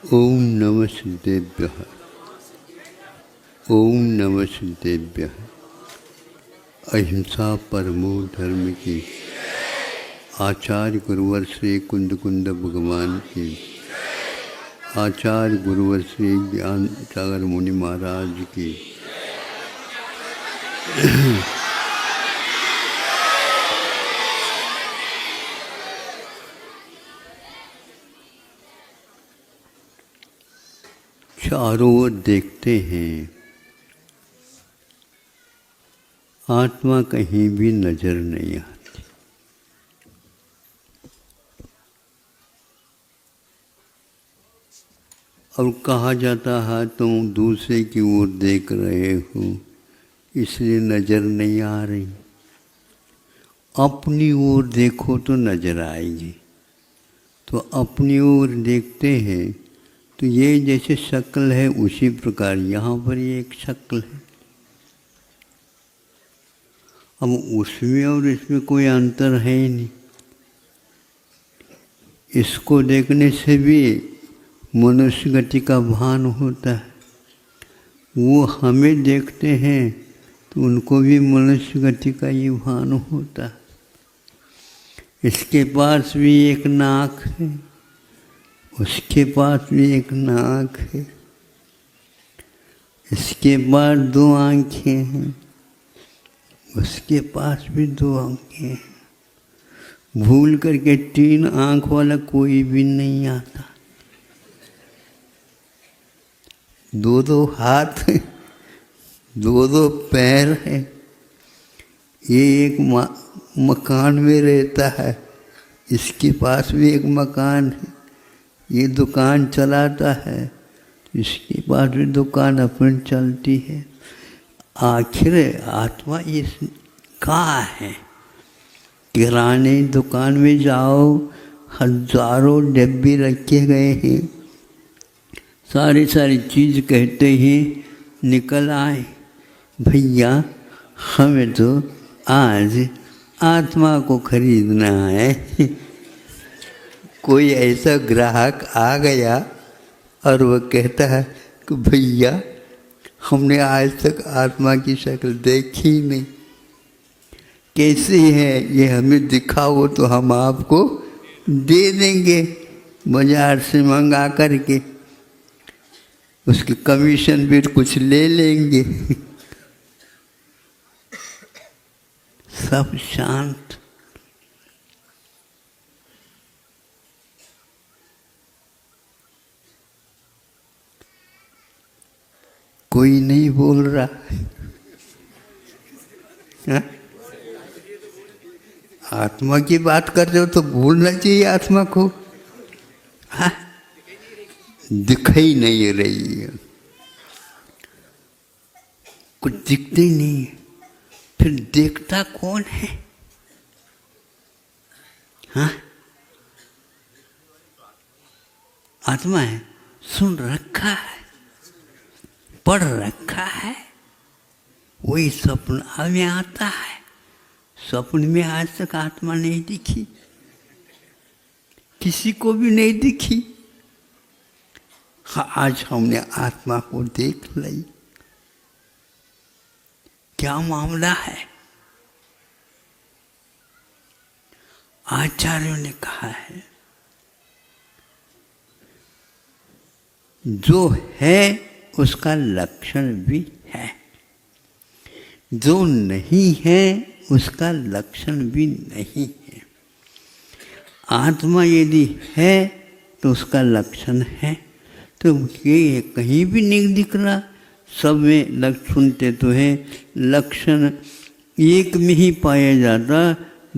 ओम नमः सिद्धेभ्यः। ओम नमः सिद्धेभ्यः। अहिंसा परमो धर्म की। आचार्य गुरुवर श्री कुंद कुंद भगवान की। आचार्य गुरुवर श्री ज्ञान सागर मुनि महाराज की। चारों ओर देखते हैं, आत्मा कहीं भी नजर नहीं आती। और कहा जाता है तुम दूसरे की ओर देख रहे हो इसलिए नजर नहीं आ रही। अपनी ओर देखो तो नजर आएगी। तो अपनी ओर देखते हैं तो ये जैसे शक्ल है उसी प्रकार यहाँ पर ये एक शक्ल है। अब उसमें और इसमें कोई अंतर है ही नहीं। इसको देखने से भी मनुष्य गति का भान होता है। वो हमें देखते हैं तो उनको भी मनुष्य गति का ही भान होता है। इसके पास भी एक नाक है, उसके पास भी एक नाक है, इसके पास दो आँखें हैं, उसके पास भी दो आँखें हैं। भूल करके तीन आँख वाला कोई भी नहीं आता। दो दो हाथ हैं, दो दो पैर हैं। ये एक मकान में रहता है, इसके पास भी एक मकान है। ये दुकान चलाता है, इसके पास भी दुकान अपनी चलती है। आखिर आत्मा इस कहाँ है? किराने दुकान में जाओ, हजारों डब्बे रखे गए हैं, सारी चीज़ कहते ही निकल आए। भैया हमें तो आज आत्मा को खरीदना है। कोई ऐसा ग्राहक आ गया और वह कहता है कि भैया हमने आज तक आत्मा की शक्ल देखी नहीं, कैसी है ये हमें दिखाओ तो हम आपको दे देंगे बाजार से मंगा करके, उसकी कमीशन भी कुछ ले लेंगे। सब शांत। कोई नहीं बोल रहा है? आत्मा की बात कर रहे हो तो बोलना चाहिए आत्मा को। हाँ? दिखाई नहीं रही है, कुछ दिखते ही नहीं है। फिर देखता कौन है? हाँ? आत्मा है, सुन रखा है, पढ़ रखा है। वही सपना में आता है। स्वप्न में आज तक आत्मा नहीं दिखी, किसी को भी नहीं दिखी। हाँ, आज हमने आत्मा को देख ली। क्या मामला है? आचार्यों ने कहा है जो है उसका लक्षण भी है, जो नहीं है उसका लक्षण भी नहीं है। आत्मा यदि है तो उसका लक्षण है। तो ये कहीं भी नहीं दिख रहा। सब में लक्षण सुनते तो है, लक्षण एक में ही पाया जाता,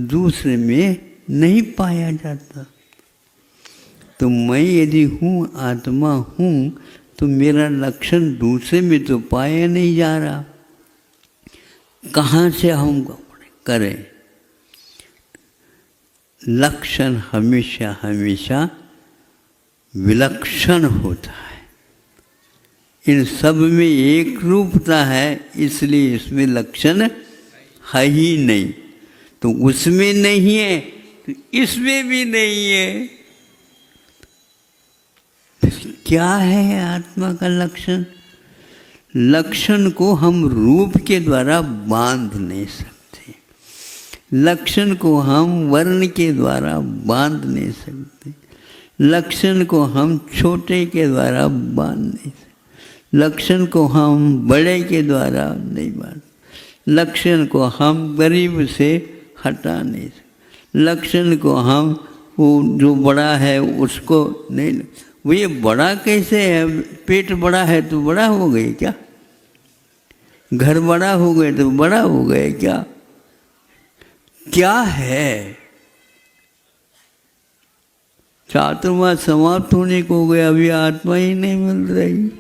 दूसरे में नहीं पाया जाता। तो मैं यदि हूँ, आत्मा हूँ, तो मेरा लक्षण दूसरे में तो पाया नहीं जा रहा। कहाँ से हम करें? लक्षण हमेशा हमेशा विलक्षण होता है। इन सब में एक रूपता है, इसलिए इसमें लक्षण है ही नहीं। तो उसमें नहीं है तो इसमें भी नहीं है। क्या है आत्मा का लक्षण? लक्षण को हम रूप के द्वारा बांध नहीं सकते, लक्षण को हम वर्ण के द्वारा बांध नहीं सकते, लक्षण को हम छोटे के द्वारा बांध नहीं सकते, लक्षण को हम बड़े के द्वारा नहीं बांध, लक्षण को हम गरीब से हटा नहीं सकते, लक्षण को हम वो जो बड़ा है उसको नहीं। वो ये बड़ा कैसे है? पेट बड़ा है तो बड़ा हो गए क्या? घर बड़ा हो गए तो बड़ा हो गए क्या? क्या है? चातुर्मास समाप्त होने को हो गया, अभी आत्मा ही नहीं मिल रही।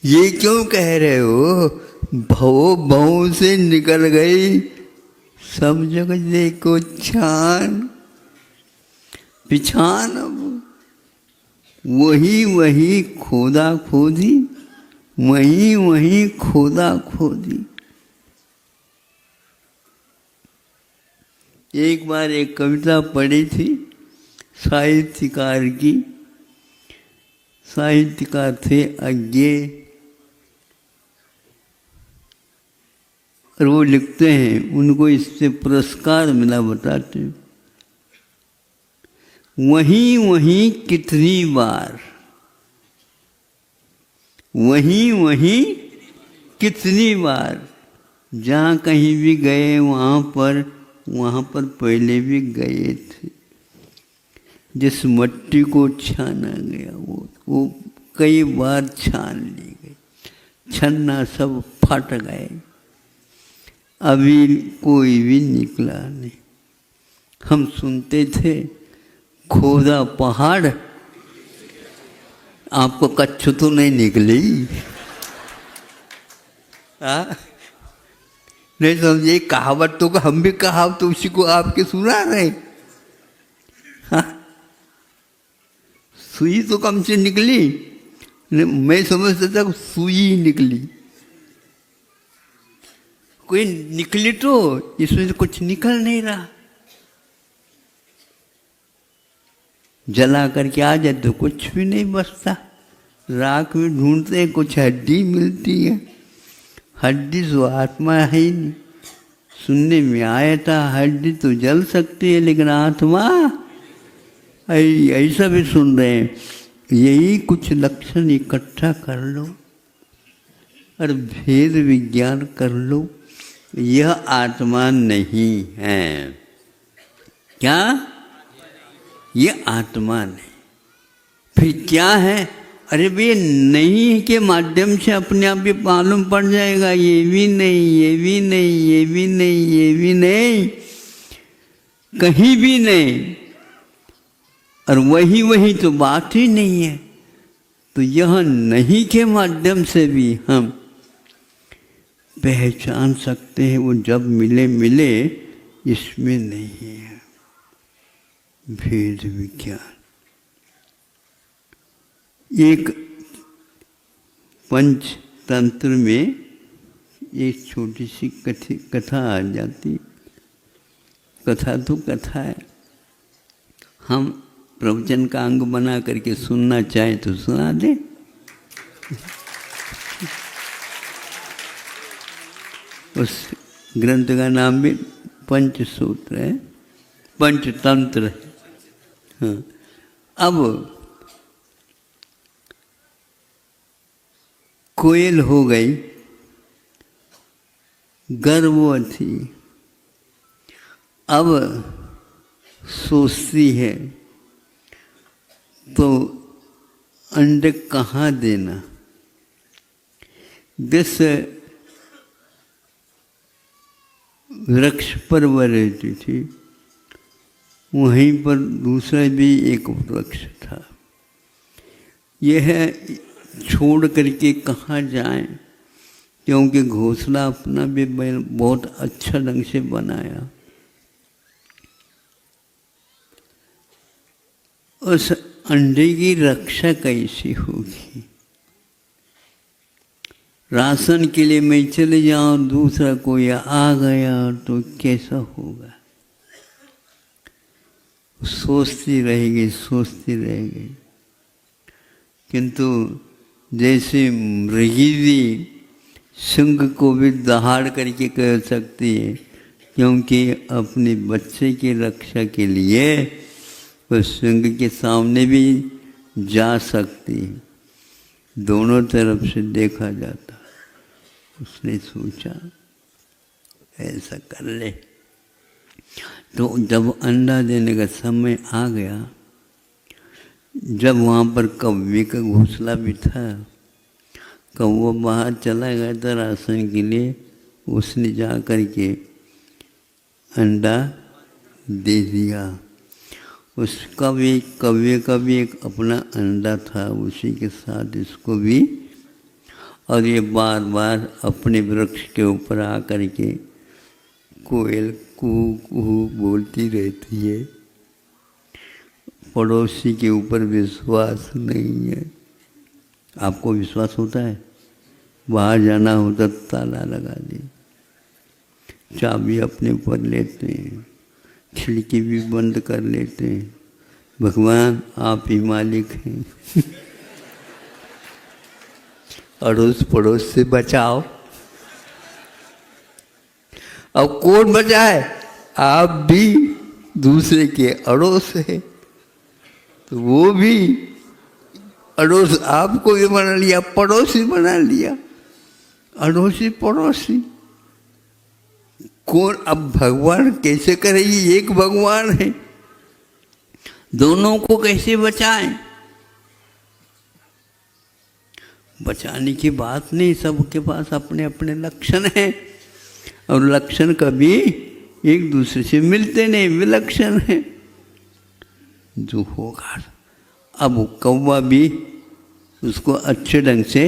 ये क्यों कह रहे हो? भव भव से निकल गई, सब जगह देखो छान पिछान, अब वही वही खोदा खोदी, वही वही खोदा खोदी। एक बार एक कविता पढ़ी थी साहित्यकार की, साहित्यकार थे अज्ञेय, और वो लिखते हैं, उनको इससे पुरस्कार मिला, बताते हैं, वहीं वहीं कितनी बार, वहीं वहीं कितनी बार, जहाँ कहीं भी गए वहाँ पर पहले भी गए थे। जिस मट्टी को छाना गया वो कई बार छान ली गई, छन्ना सब फट गए, अभी कोई भी निकला नहीं। हम सुनते थे खोदा पहाड़, आपको कच्छ तो नहीं निकली? नहीं समझे? कहावत तो हम भी कहावत तो उसी को आपके सुना रहे। सुई तो कम से निकली, मैं समझता था सुई निकली, कोई निकली तो इसमें से कुछ निकल नहीं रहा। जला करके आ जाए तो कुछ भी नहीं बचता, राख में ढूंढते हैं, कुछ हड्डी मिलती है, हड्डी तो आत्मा है ही नहीं। सुनने में आया था हड्डी तो जल सकती है, लेकिन आत्मा ऐसा भी सुन रहे हैं। यही कुछ लक्षण इकट्ठा कर लो और भेद विज्ञान कर लो, यह आत्मा नहीं है। क्या? ये आत्मा नहीं, फिर क्या है? अरे भैया नहीं के माध्यम से अपने आप भी मालूम पड़ जाएगा, ये भी नहीं, ये भी नहीं, ये भी नहीं, ये भी नहीं, कहीं भी नहीं, और वही वही तो बात ही नहीं है। तो यह नहीं के माध्यम से भी हम पहचान सकते हैं, वो जब मिले मिले, इसमें नहीं है भेद विज्ञान। एक पंचतंत्र में एक छोटी सी कथा आ जाती, कथा तो कथा है, हम प्रवचन का अंग बना करके सुनना चाहे तो सुना दे। उस ग्रंथ का नाम भी पंचसूत्र है, पंचतंत्र है। हाँ, अब कोयल हो गई गर्भवती, अब सोचती है तो अंडे कहाँ देना। जिस वृक्ष पर वह रहती थी वहीं पर दूसरा भी एक वृक्ष था। यह छोड़ करके कहाँ जाएं, क्योंकि घोंसला अपना भी बहुत अच्छा ढंग से बनाया। उस अंडे की रक्षा कैसी होगी? राशन के लिए मैं चले जाऊं, दूसरा कोई आ गया तो कैसा होगा? सोचती रहेगी, सोचती रहेगी। किंतु जैसे मृगी भी सिंह को भी दहाड़ करके कह सकती है, क्योंकि अपने बच्चे की रक्षा के लिए वह सिंह के सामने भी जा सकती है। दोनों तरफ से देखा जाता। उसने सोचा ऐसा कर ले। तो जब अंडा देने का समय आ गया, जब वहाँ पर कौवे का घोंसला भी था, कौवा बाहर चला गया था राशन के लिए, उसने जा कर के अंडा दे दिया। उसका भी, कौवे का भी एक अपना अंडा था, उसी के साथ इसको भी। और ये बार बार अपने वृक्ष के ऊपर आ कर के कोयल कू कू बोलती रहती है। पड़ोसी के ऊपर विश्वास नहीं है। आपको विश्वास होता है? बाहर जाना होता ताला लगा दे, चाबी अपने ऊपर लेते हैं, खिड़की भी बंद कर लेते हैं। भगवान आप ही मालिक हैं। अड़ोस पड़ोस से बचाओ। अब कौन बचाए? आप भी दूसरे के अड़ोस है, तो वो भी अड़ोस आपको भी बना लिया, पड़ोसी बना लिया। अड़ोसी पड़ोसी कौन? अब भगवान कैसे करेगी? एक भगवान है, दोनों को कैसे बचाएं? बचाने की बात नहीं, सबके पास अपने अपने लक्षण हैं, और लक्षण कभी एक दूसरे से मिलते नहीं, विलक्षण है। जो होगा, अब कौवा भी उसको अच्छे ढंग से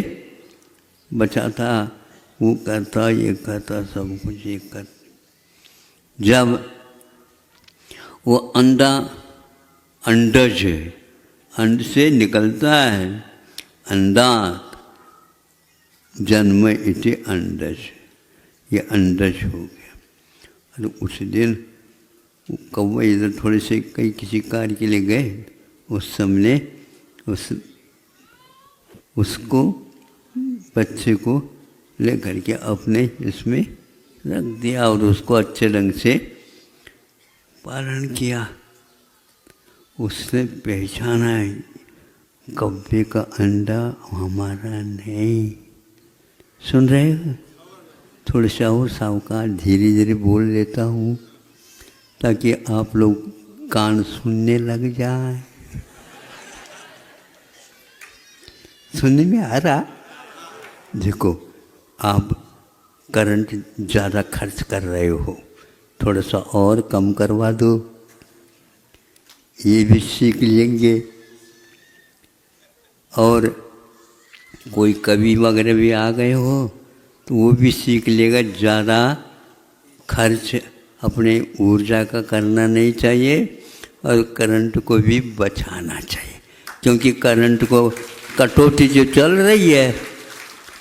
बचाता, वो करता, ये करता, सब कुछ ये करता। जब वो अंडज है, अंड से निकलता है, अंडात जन्म इति अंडज, ये अंडज हो गया। और उस दिन कौवा इधर थोड़े से कहीं किसी कार्य के लिए गए, उस समय उसको बच्चे को ले करके अपने इसमें रख दिया और उसको अच्छे ढंग से पालन किया। उसने पहचाना कौवे का अंडा हमारा नहीं। सुन रहे हो? थोड़ा सा और सावकाश धीरे धीरे बोल लेता हूँ ताकि आप लोग कान सुनने लग जाए। सुनने में आ रहा? देखो, आप करंट ज़्यादा खर्च कर रहे हो, थोड़ा सा और कम करवा दो, ये भी सीख लेंगे। और कोई कवि वगैरह भी आ गए हो तो वो भी सीख लेगा। ज़्यादा खर्च अपने ऊर्जा का करना नहीं चाहिए और करंट को भी बचाना चाहिए, क्योंकि करंट को कटौती जो चल रही है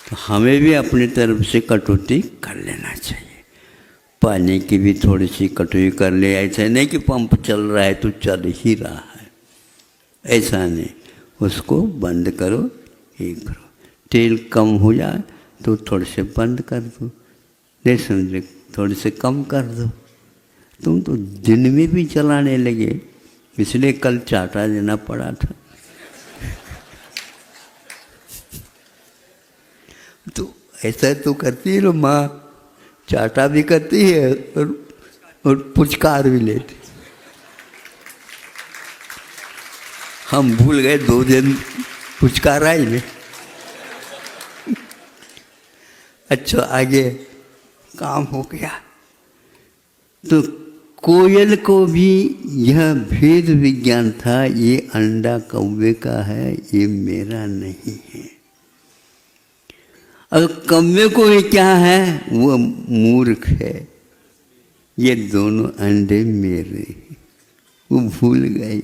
तो हमें भी अपनी तरफ से कटौती कर लेना चाहिए। पानी की भी थोड़ी सी कटौती कर ले, ऐसा नहीं कि पंप चल रहा है तो चल ही रहा है, ऐसा नहीं। उसको बंद करो, ये करो। तेल कम हो जाए तो थोड़े से बंद कर दो, नहीं समझे, थोड़े से कम कर दो। तुम तो दिन में भी चलाने लगे, इसलिए कल चाटा देना पड़ा था। तो ऐसा तो करती है माँ, चाटा भी करती है और पुचकार भी लेती। हम भूल गए 2 दिन पुचकार आई नहीं। अच्छा, आगे काम हो गया। तो कोयल को भी यह भेद विज्ञान था, ये अंडा कौवे का है, ये मेरा नहीं है। और कौवे को ये क्या है? वो मूर्ख है, ये दोनों अंडे मेरे, वो भूल गई।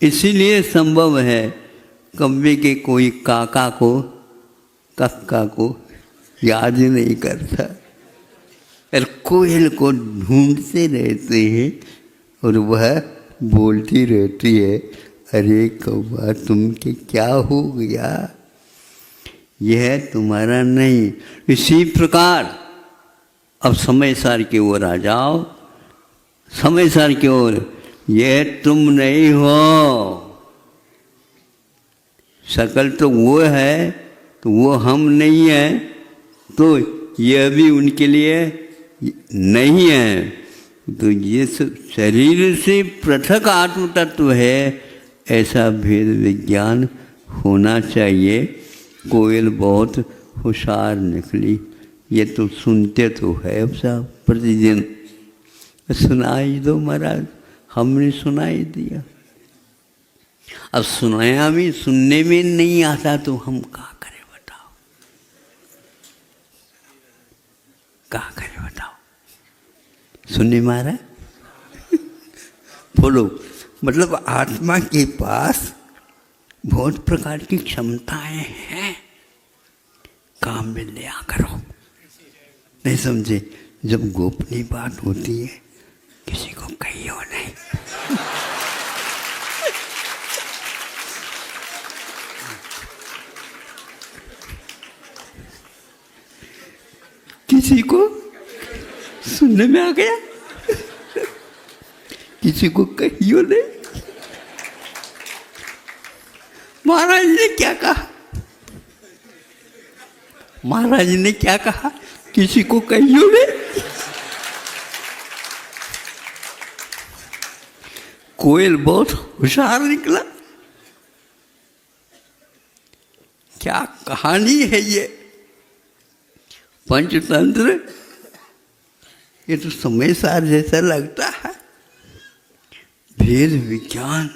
इसीलिए संभव है कौवे के कोई काका को, कक्का को याद नहीं करता, और कोयल को ढूंढते रहते हैं और वह बोलती रहती है, अरे कौवा तुमके क्या हो गया, यह तुम्हारा नहीं। इसी प्रकार अब समय सार की ओर आ जाओ, समय सार की ओर। यह तुम नहीं हो, शकल तो वो है, तो वो हम नहीं है, तो यह भी उनके लिए नहीं है। तो ये शरीर से पृथक आत्म तत्व है, ऐसा भेद विज्ञान होना चाहिए। कोयल बहुत होशियार निकली, ये तो सुनते तो है अब साहब प्रतिदिन। सुनाई दो महाराज, हमने सुनाई दिया। अब सुनाया भी सुनने में नहीं आता तो हम क्या करें बताओ, क्या करें बताओ। सुनने मारा बोलो, मतलब आत्मा के पास बहुत प्रकार की क्षमताएं हैं, काम में लिया करो। नहीं समझे? जब गोपनीय बात होती है किसी को कहियो नहीं। किसी को सुनने में आ गया, किसी को कहियो नहीं। महाराज ने क्या कहा, महाराज ने क्या कहा, किसी को कहियो नहीं। कोयल बहुत होशियार निकला। क्या कहानी है ये, पंचतंत्र। ये तो समय सार जैसा लगता है। भेद विज्ञान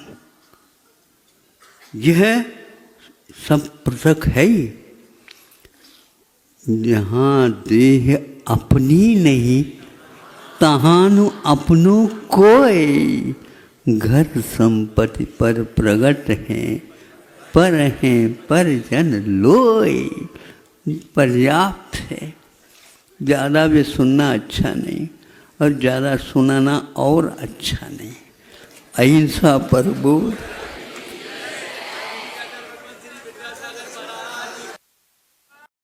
यह सब पृथक है ही। जहाँ देह अपनी नहीं, तहानु अपनो कोई। घर संपत्ति पर प्रगट हैं, पर जन लोई। पर्याप्त है, ज़्यादा भी सुनना अच्छा नहीं और ज़्यादा सुनाना और अच्छा नहीं। अहिंसा पर बोल।